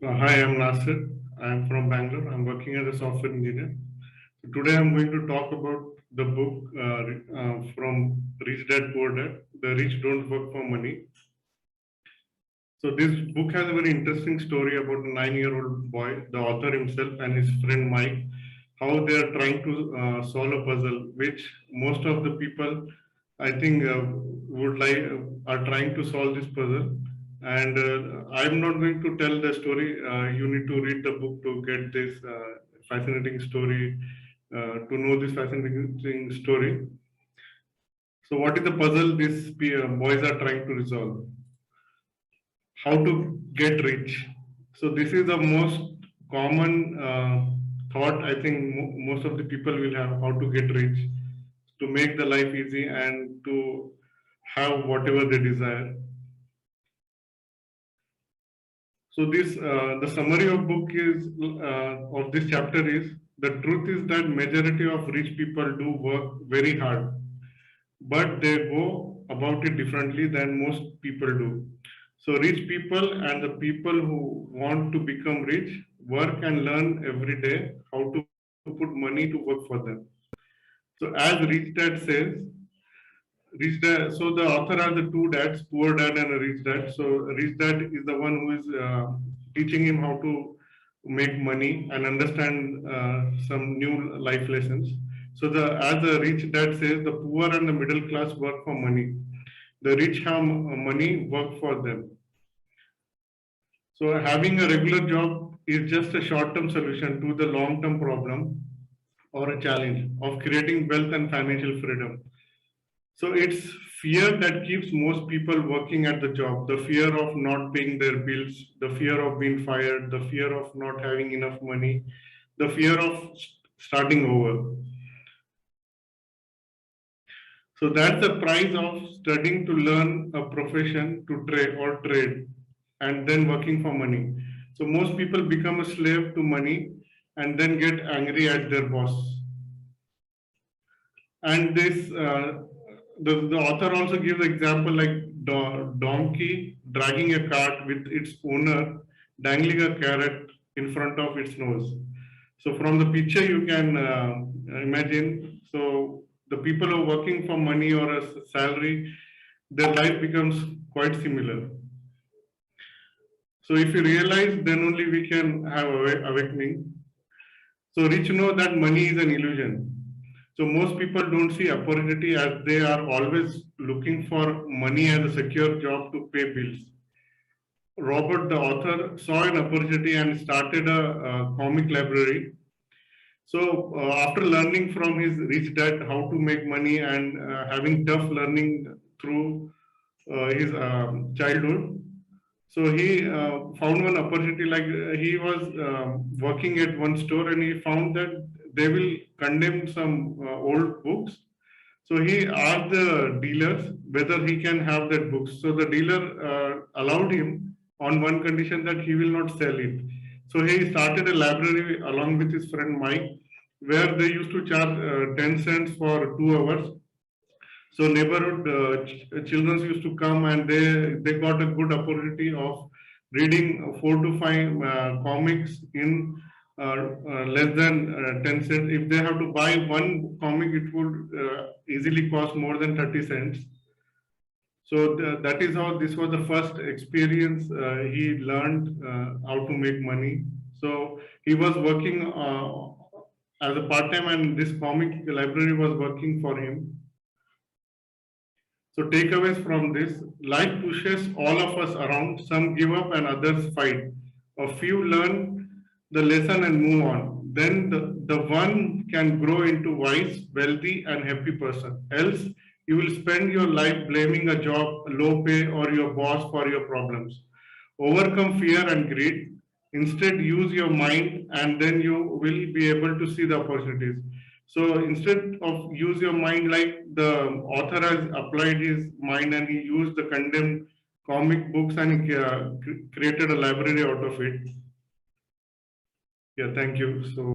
Hi, I'm Nasir. I'm from Bangalore. I'm working as a software engineer. So today I'm going to talk about the book from Rich Dad Poor Dad. The Rich Don't Work for Money. So this book has a very interesting story about a 9-year-old boy, the author himself and his friend Mike, how they are trying to solve a puzzle, which most of the people, I think, would like are trying to solve this puzzle. And I'm not going to tell the story. You need to read the book to get this fascinating story, to know this fascinating story. So, what is the puzzle these boys are trying to resolve? How to get rich. So this is the most common thought. I think most of the people will have how to get rich, to make the life easy and to have whatever they desire. So this the summary of book is of this chapter is the truth is that majority of rich people do work very hard, but they go about it differently than most people do. So, rich people and the people who want to become rich work and learn every day how to put money to work for them. So, as Rich Dad says, Rich Dad, so the author has the two dads, poor dad and a rich dad. So, Rich Dad is the one who is teaching him how to make money and understand some new life lessons. So, as the rich dad says, the poor and the middle class work for money. The rich have money, work for them. So having a regular job is just a short-term solution to the long-term problem or a challenge of creating wealth and financial freedom. So it's fear that keeps most people working at the job, the fear of not paying their bills, the fear of being fired, the fear of not having enough money, the fear of starting over. So that's the price of studying to learn a profession to trade and then working for money. So most people become a slave to money and then get angry at their boss. And the author also gives example like donkey dragging a cart with its owner dangling a carrot in front of its nose. So from the picture you can imagine. So the people who are working for money or a salary, their life becomes quite similar. So if you realize, then only we can have awakening. So rich know that money is an illusion. So most people don't see opportunity as they are always looking for money as a secure job to pay bills. Robert, the author, saw an opportunity and started a comic library. So after learning from his rich dad how to make money and having tough learning through his childhood, so he found one opportunity. Like he was working at one store and he found that they will condemn some old books. So he asked the dealers whether he can have that books. So the dealer allowed him on one condition that he will not sell it. So he started a library along with his friend Mike, where they used to charge 10 cents for 2 hours. So neighborhood children used to come and they got a good opportunity of reading 4 to 5 comics in less than 10 cents. If they have to buy one comic, it would easily cost more than 30 cents. So that is how this was the first experience he learned how to make money. So he was working as a part time, and this comic library was working for him. So takeaways from this, life pushes all of us around. Some give up and others fight. A few learn the lesson and move on. Then the one can grow into wise, wealthy, and happy person. Else, you will spend your life blaming a job, low pay, or your boss for your problems. Overcome fear and greed. Instead, use your mind, and then you will be able to see the opportunities. So instead of use your mind, like the author has applied his mind and he used the condemned comic books and he, created a library out of it. Yeah, thank you. So.